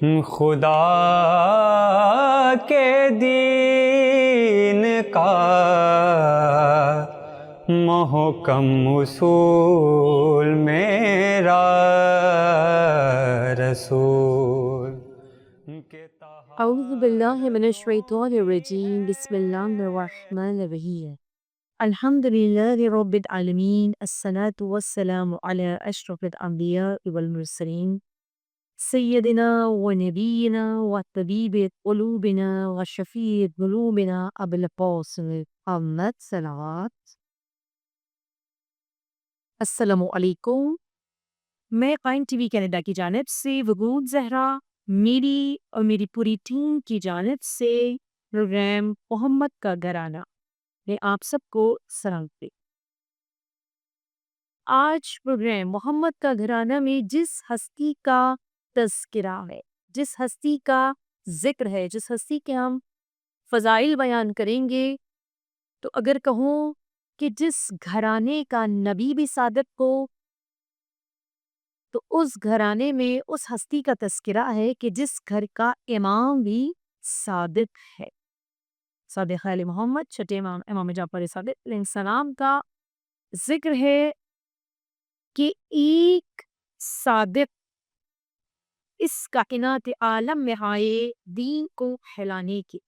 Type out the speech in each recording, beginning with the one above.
خدا کے دین کا محکم اصول میرا رسول کے اعوذ باللہ من الشیطان الرجیم بسم اللہ الرحمن الرحیم الحمد للہ رب العالمین الصلاة والسلام علی اشرف الانبیاء والمرسلین سیدنا و نبینا و طبیب قلوبنا و شفیع ذنوبنا ابو القاسم محمد صلوات۔ السلام علیکم، میں قائم ٹی وی کینیڈا کی جانب سے وگود زہرا، میری اور میری پوری ٹیم کی جانب سے پروگرام محمد کا گھرانہ میں آپ سب کو سلام کرتی۔ آج پروگرام محمد کا گھرانہ میں جس ہستی کا تذکرہ ہے، جس ہستی کا ذکر ہے، جس ہستی کے ہم فضائل بیان کریں گے، تو اگر کہوں کہ جس گھرانے کا نبی بھی صادق ہو، تو اس گھرانے میں اس ہستی کا تذکرہ ہے کہ جس گھر کا امام بھی صادق ہے۔ صادق علیہ محمد چھٹے امام امام جعفر صادق علیہ السلام کا ذکر ہے کہ ایک صادق اس کائنات عالم میں آئے دین کو پھیلانے کے،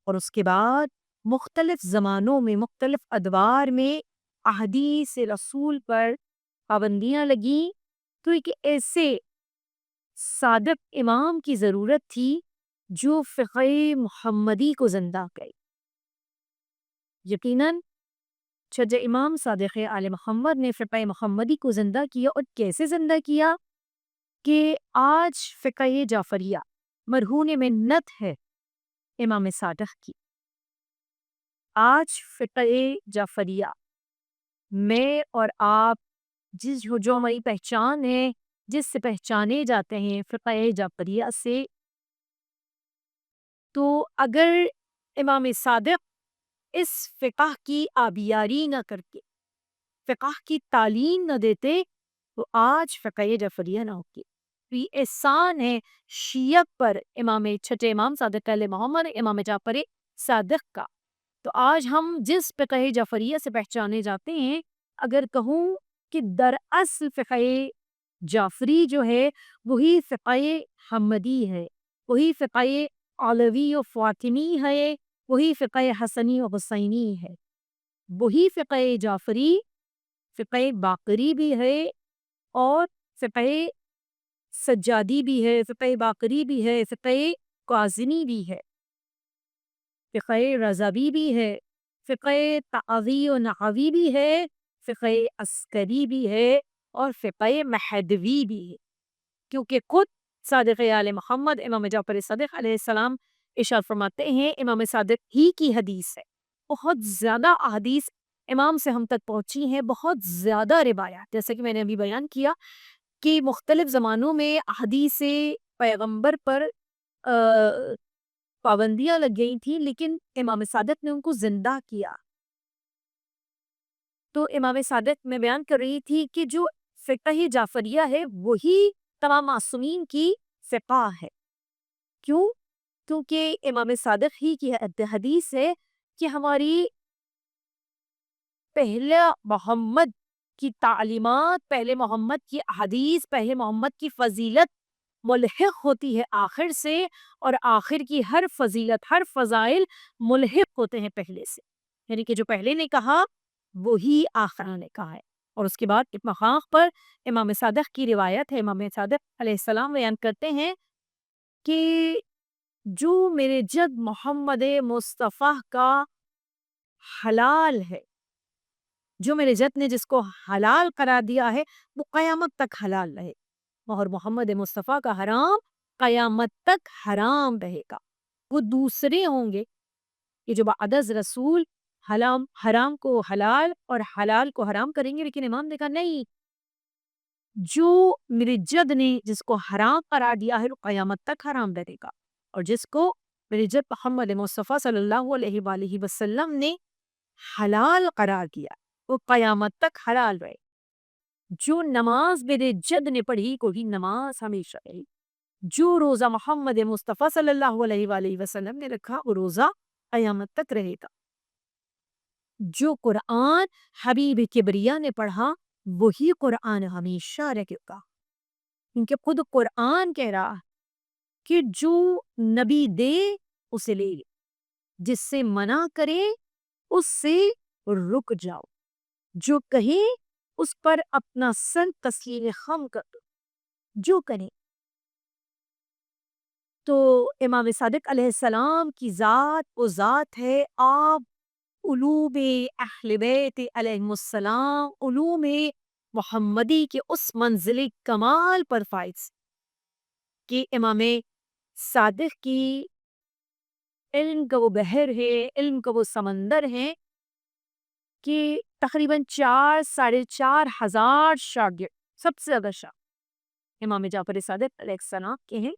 اور اس کے بعد مختلف زمانوں میں مختلف ادوار میں احادیث رسول پر پابندیاں لگیں، تو ایک ایسے صادق امام کی ضرورت تھی جو فقہ محمدی کو زندہ کرے۔ یقیناً چھجہ امام صادق آل محمد نے فقہ محمدی کو زندہ کیا، اور کیسے زندہ کیا کہ آج فقہ جعفریہ مرہون منت ہے امام صادق کی۔ آج فقہ جعفریہ میں اور آپ جو ہماری پہچان ہے، جس سے پہچانے جاتے ہیں فقہ جعفریہ سے، تو اگر امام صادق اس فقہ کی آبیاری نہ کر کے فقہ کی تعلیم نہ دیتے تو آج فقہ جعفریہ نہ ہوتی۔ تو یہ احسان ہے شیعہ پر امام چھٹے امام صادق علیہ محمد امام جعفر صادق کا۔ تو آج ہم جس فقہ جعفریہ سے پہچانے جاتے ہیں، اگر کہوں کہ دراصل فقہ جعفری جو ہے وہی فقہ حمدی ہے، وہی فقہ علوی و فاطمی ہے، وہی فقہ حسنی و حسینی ہے۔ وہی فقہ جعفری فقہ باقری بھی ہے، اور فقہ سجادی بھی ہے، فقہ باقری بھی ہے، فقہ کاظمی بھی ہے، فقہ رضوی بھی ہے، فقہ تعوی و نحوی بھی ہے، فقہ عسکری بھی ہے، اور فقہ مہدوی بھی ہے۔ کیونکہ خود صادق آل محمد امام جعفر صادق علیہ السلام ارشاد فرماتے ہیں، امام صادق ہی کی حدیث ہے، بہت زیادہ احادیث امام سے ہم تک پہنچی ہیں، بہت زیادہ روایات، جیسے کہ میں نے ابھی بیان کیا کہ مختلف زمانوں میں احادیث پیغمبر پر پابندیاں لگ گئی تھیں، لیکن امام صادق نے ان کو زندہ کیا۔ تو امام صادق میں بیان کر رہی تھی کہ جو فقہ جعفریہ ہے وہی تمام معصومین کی فقہ ہے۔ کیوں؟ کیونکہ امام صادق ہی کی حدیث ہے کہ ہماری پہلا محمد کی تعلیمات، پہلے محمد کی احادیث، پہلے محمد کی فضیلت ملحق ہوتی ہے آخر سے، اور آخر کی ہر فضیلت، ہر فضائل ملحق ہوتے ہیں پہلے سے، یعنی کہ جو پہلے نے کہا وہی آخر نے کہا ہے۔ اور اس کے بعد ابن خاق پر امام صادق کی روایت ہے، امام صادق علیہ السلام بیان کرتے ہیں کہ جو میرے جد محمد مصطفیٰ کا حلال ہے، جو میرے جد نے جس کو حلال قرار دیا ہے، وہ قیامت تک حلال رہے، اور محمد مصطفیٰ کا حرام قیامت تک حرام رہے گا۔ وہ دوسرے ہوں گے کہ جو بعد از رسول حرام کو حلال اور حلال کو حرام کریں گے، لیکن امام نے کہا نہیں، جو میرے جد نے جس کو حرام قرار دیا ہے وہ قیامت تک حرام رہے گا، اور جس کو میرے جد محمد مصطفیٰ صلی اللہ علیہ وآلہ وسلم نے حلال قرار کیا وہ قیامت تک حلال رہے۔ جو نماز میرے جد نے پڑھی وہی نماز ہمیشہ رہی، جو روزہ محمد مصطفیٰ صلی اللہ علیہ وآلہ وسلم نے رکھا وہ روزہ قیامت تک رہے گا۔ جو قرآن حبیب کبریا نے پڑھا وہی قرآن ہمیشہ رہے گا، کیونکہ خود قرآن کہہ رہا ہے کہ جو نبی دے اسے لے لے، جس سے منع کرے اس سے رک جاؤ، جو کہے اس پر اپنا سر تسلیم خم کر دو، جو کرے۔ تو امام صادق علیہ السلام کی ذات وہ ذات ہے، آپ علوم اہل بیت علیہم السلام، علوم محمدی کے اس منزل کمال پر فائز کہ امام صادق کی علم کا وہ بحر ہے، علم کا وہ سمندر ہے کہ تقریباً 4,500 شاگرد، سب سے زیادہ شاگرد امام جعفر صادق علیہ السلام کے ہیں،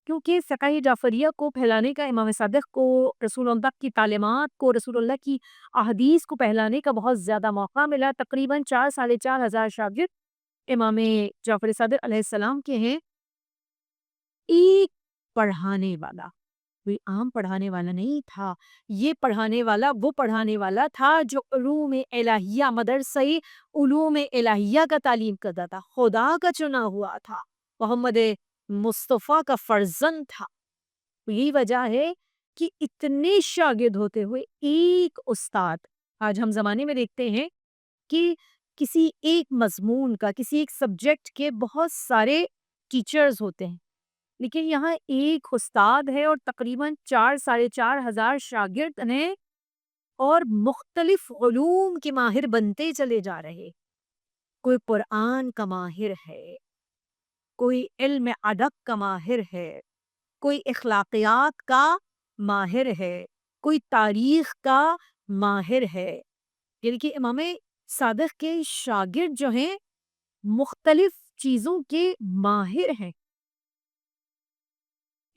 کیونکہ فقہ جعفریہ کو پھیلانے کا، امام صادق کو، رسول اللہ کی تعلیمات کو، رسول اللہ کی احادیث کو پھیلانے کا بہت زیادہ موقع ملا۔ تقریباً 4,500 شاگرد امام جعفر صادق علیہ السلام کے ہیں۔ ایک پڑھانے والا، کوئی عام پڑھانے والا نہیں تھا، یہ پڑھانے والا وہ پڑھانے والا تھا جو علوم الہیہ، مدرسہ علوم الہیہ کا تعلیم کرتا تھا، خدا کا چنا ہوا تھا، محمد مصطفیٰ کا فرزند تھا۔ یہی وجہ ہے کہ اتنے شاگرد ہوتے ہوئے ایک استاد، آج ہم زمانے میں دیکھتے ہیں کہ کسی ایک مضمون کا، کسی ایک سبجیکٹ کے بہت سارے ٹیچرز ہوتے ہیں، لیکن یہاں ایک استاد ہے اور تقریباً 4,500 شاگرد ہیں، اور مختلف علوم کے ماہر بنتے چلے جا رہے۔ کوئی قرآن کا ماہر ہے، کوئی علم ادب کا ماہر ہے، کوئی اخلاقیات کا ماہر ہے، کوئی تاریخ کا ماہر ہے۔ یعنی کہ امام صادق کے شاگرد جو ہیں مختلف چیزوں کے ماہر ہیں۔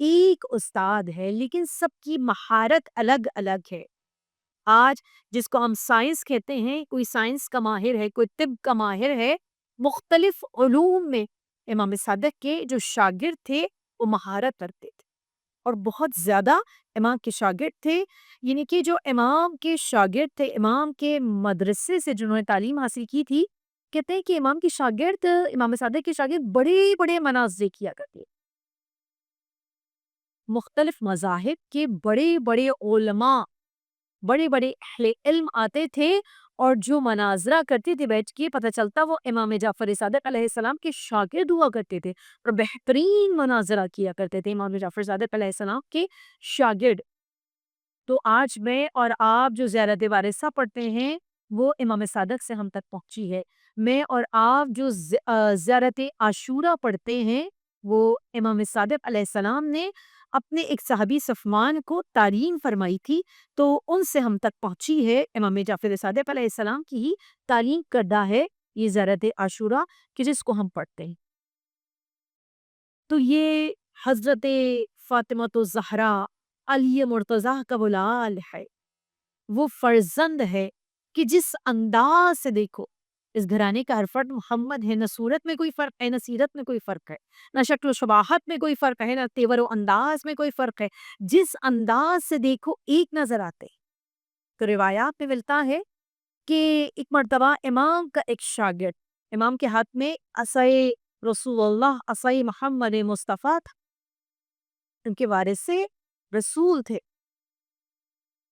ایک استاد ہے لیکن سب کی مہارت الگ الگ ہے۔ آج جس کو ہم سائنس کہتے ہیں، کوئی سائنس کا ماہر ہے، کوئی طب کا ماہر ہے، مختلف علوم میں امام صادق کے جو شاگرد تھے وہ مہارت رکھتے تھے، اور بہت زیادہ امام کے شاگرد تھے۔ یعنی کہ جو امام کے شاگرد تھے، امام کے مدرسے سے جنہوں نے تعلیم حاصل کی تھی، کہتے ہیں کہ امام کے شاگرد، امام صادق کے شاگرد بڑے بڑے مناظرے کیا کرتے، مختلف مذاہب کے بڑے بڑے علماء، بڑے بڑے اہل علم آتے تھے، اور جو مناظرہ کرتے تھے بیٹھ کے، پتہ چلتا وہ امام جعفر صادق علیہ السلام کے شاگرد ہوا کرتے تھے، اور بہترین مناظرہ کیا کرتے تھے امام جعفر صادق علیہ السلام کے شاگرد۔ تو آج میں اور آپ جو زیارت وارثہ پڑھتے ہیں وہ امام صادق سے ہم تک پہنچی ہے۔ میں اور آپ جو زیارت عاشورہ پڑھتے ہیں وہ امام صادق علیہ السلام نے اپنے ایک صحابی صفوان کو تعلیم فرمائی تھی، تو ان سے ہم تک پہنچی ہے۔ امام جعفر صادق علیہ السلام کی ہی تعلیم کردہ ہے یہ زیارت عاشورہ کہ جس کو ہم پڑھتے ہیں۔ تو یہ حضرت فاطمہ الزہرا علی مرتضیٰ کا وہ لال ہے، وہ فرزند ہے کہ جس انداز سے دیکھو، اس گھرانے کا ہر فرد محمد ہے، نہ صورت میں کوئی فرق ہے، نہ سیرت میں کوئی فرق ہے، نہ شکل و شباہت میں کوئی فرق ہے، نہ تیور و انداز میں کوئی فرق ہے، جس انداز سے دیکھو ایک نظر آتے۔ تو روایات میں ملتا ہے کہ ایک مرتبہ امام کا ایک شاگرد، امام کے ہاتھ میں عصای رسول اللہ، عصای محمد مصطفیٰ تھا، ان کے وارث سے رسول تھے۔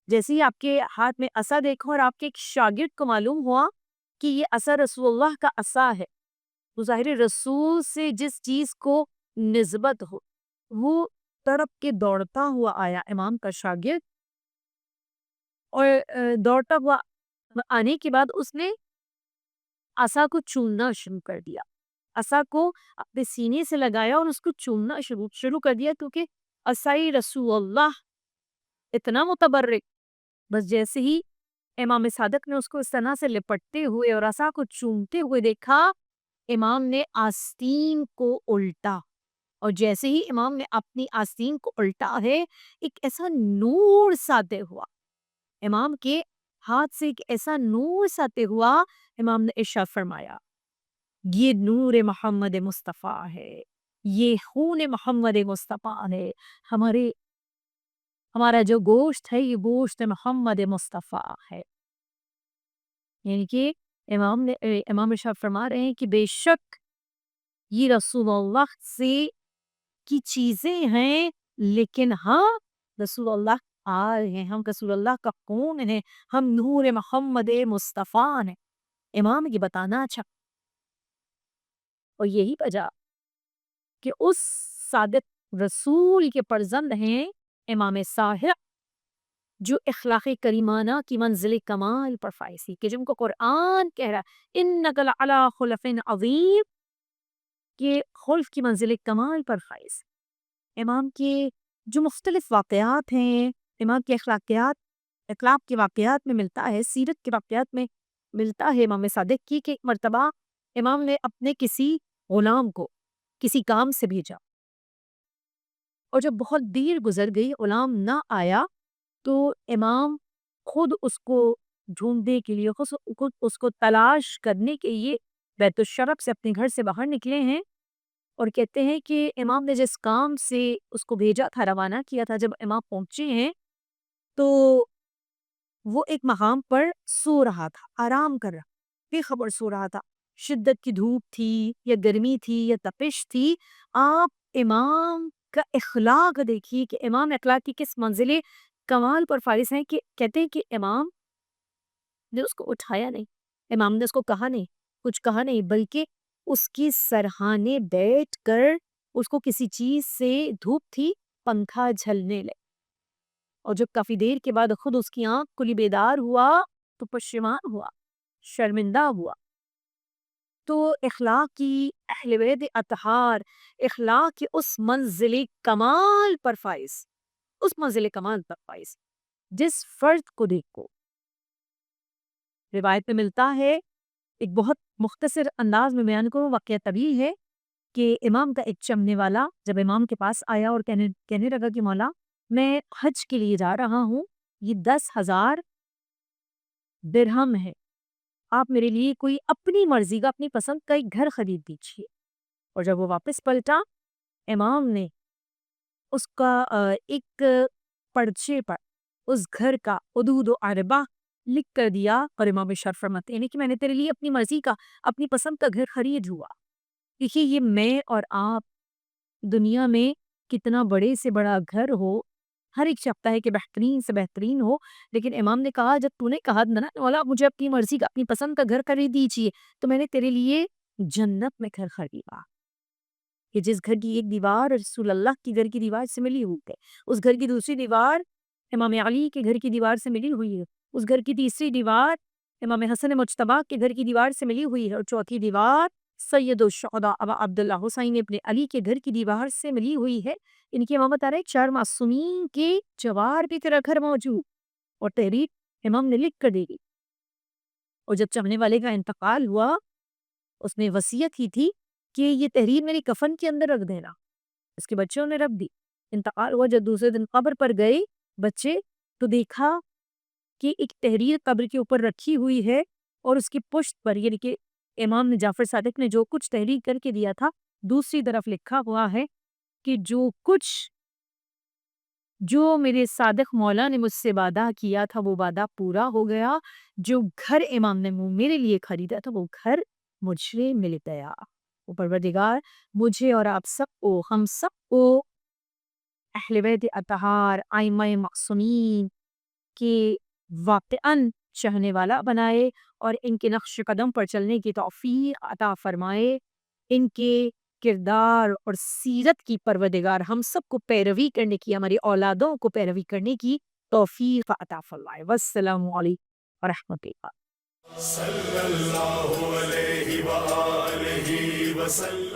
جیسے ہی آپ کے ہاتھ میں عصا دیکھو اور آپ کے ایک شاگرد کو معلوم ہوا کہ یہ عصا رسول اللہ کا عصا ہے، تو ظاہر رسول سے جس چیز کو نسبت ہو، وہ تڑپ کے دوڑتا ہوا آیا امام کا شاگرد، اور دوڑتا ہوا آنے کے بعد اس نے عصا کو چومنا شروع کر دیا، عصا کو اپنے سینے سے لگایا اور اس کو چومنا شروع کر دیا، کیونکہ عصای رسول اللہ اتنا متبرک۔ بس جیسے ہی امام صادق نے اس کو اس طرح سے لپٹتے ہوئے اور عصا کو چومتے ہوئے دیکھا، امام نے آستین کو الٹا، اور جیسے ہی امام نے اپنی آستین کو الٹا ہے، ایک ایسا نور ساطع ہوا امام کے ہاتھ سے، ایک ایسا نور ساطع ہوا، امام نے ارشاد فرمایا یہ نور محمد مصطفیٰ ہے، یہ خون محمد مصطفیٰ ہے، ہمارا جو گوشت ہے یہ گوشت محمد مصطفیٰ ہے. یعنی کہ امام ارشاد فرما رہے ہیں کہ بے شک یہ رسول اللہ سے کی چیزیں ہیں، لیکن ہاں رسول اللہ آل ہیں، ہم رسول اللہ کا خون ہیں، ہم نور محمد مصطفیٰ ہیں. امام یہ بتانا اچھا، اور یہی وجہ کہ اس صادق رسول کے فرزند ہیں امام صاحب، جو اخلاق کریمانہ کی منزل کمال پر فائز تھی، کہ جن کو قرآن کہہ رہا ہے اِنَّكَ لَعَلَىٰ خُلُقٍ عَظِيمٍ، کہ خلق کی منزل کمال پر فائز. امام کے جو مختلف واقعات ہیں، امام کے اخلاق کے واقعات میں ملتا ہے، سیرت کے واقعات میں ملتا ہے امام صادق کی، کہ ایک مرتبہ امام نے اپنے کسی غلام کو کسی کام سے بھیجا، اور جب بہت دیر گزر گئی غلام نہ آیا، تو امام خود اس کو ڈھونڈنے کے لیے، خود اس کو تلاش کرنے کے لیے بیت الشرف سے اپنے گھر سے باہر نکلے ہیں. اور کہتے ہیں کہ امام نے جس کام سے اس کو بھیجا تھا، روانہ کیا تھا، جب امام پہنچے ہیں تو وہ ایک مقام پر سو رہا تھا، آرام کر رہا، بے خبر سو رہا تھا. شدت کی دھوپ تھی یا گرمی تھی یا تپش تھی. آپ امام کا اخلاق دیکھیے کہ امام اخلاق کی کس منزل کمال پر فائز ہیں، کہ کہتے ہیں کہ امام نے اس کو اٹھایا نہیں، امام نے اس کو کہا نہیں، کچھ کہا نہیں، بلکہ اس کی سرحانے بیٹھ کر اس کو کسی چیز سے، دھوپ تھی، پنکھا جھلنے لگے. اور جب کافی دیر کے بعد خود اس کی آنکھ کھلی، بیدار ہوا، تو پشیمان ہوا، شرمندہ ہوا. تو اخلاق کی اہل بیت اطہار، اخلاق کی اس منزل کمال پر فائز، اس منزل کمال پر فائز جس فرد کو دیکھو. روایت میں ملتا ہے، ایک بہت مختصر انداز میں بیان کروں، واقعہ طویل ہے، کہ امام کا ایک چمنے والا جب امام کے پاس آیا اور کہنے لگا کہ مولا میں حج کے لیے جا رہا ہوں، یہ 10,000 درہم ہے، آپ میرے لیے کوئی اپنی مرضی کا، اپنی پسند کا ایک گھر خرید دیجیے. اور جب وہ واپس پلٹا، امام نے اس کا ایک پرچے پر اس گھر کا حدود و اربا لکھ کر دیا، اور امام ارشاد فرماتے ہیں کہ میں نے تیرے لیے اپنی مرضی کا، اپنی پسند کا گھر خرید ہوا. دیکھیے یہ میں اور آپ دنیا میں کتنا بڑے سے بڑا گھر ہو، ہر ایک چاہتا ہے کہ بہترین سے بہترین ہو، لیکن امام نے کہا جب تو نے کہا نا مولا مجھے اپنی مرضی کا، اپنی پسند کا گھر خرید دیجیے، تو میں نے تیرے لیے جنت میں گھر خریدا، کہ جس گھر کی ایک دیوار رسول اللہ کی گھر کی دیوار سے ملی ہوئی ہے، اس گھر کی دوسری دیوار امام علی کے گھر کی دیوار سے ملی ہوئی ہے، اس گھر کی تیسری دیوار امام حسن مجتبی کے گھر کی دیوار سے ملی ہوئی ہے، اور چوتھی دیوار سید الشہداء ابا عبداللہ حسین ابن علی کے گھر کی دیوار سے ملی ہوئی ہے. ان کی امامت آ رہا ہے 4 معصومین کے جوار بھی تیرا گھر موجود، اور تحریر امام نے لکھ کر دے دی. اور جب چمنے والے کا انتقال ہوا، اس نے وصیت کی تھی کہ یہ تحریر میری کفن کے اندر رکھ دینا. اس کے بچوں نے رکھ دی. انتقال ہوا، جب دوسرے دن قبر پر گئے بچے، تو دیکھا کہ ایک تحریر قبر کے اوپر رکھی ہوئی ہے، اور اس کی پشت پر، یعنی کہ امام نے جعفر صادق نے جو کچھ تحریر کر کے دیا تھا، دوسری طرف لکھا ہوا ہے کہ جو میرے صادق مولا نے مجھ سے وعدہ کیا تھا وہ وعدہ پورا ہو گیا، جو گھر امام نے میرے لیے خریدا تھا وہ گھر مجھے مل گیا. وہ پروردگار مجھے اور آپ سب کو، ہم سب کو اہل بیت اطہار، ائمہ معصومین کے واقعاً چاہنے والا بنائے، اور ان کے نقش قدم پر چلنے کی توفیق عطا فرمائے. ان کے کردار اور سیرت کی پروردگار ہم سب کو پیروی کرنے کی، ہماری اولادوں کو پیروی کرنے کی توفیق عطا فرمائے. والسلام علیکم ورحمۃ اللہ. صلی اللہ علیہ وآلہ وسلم.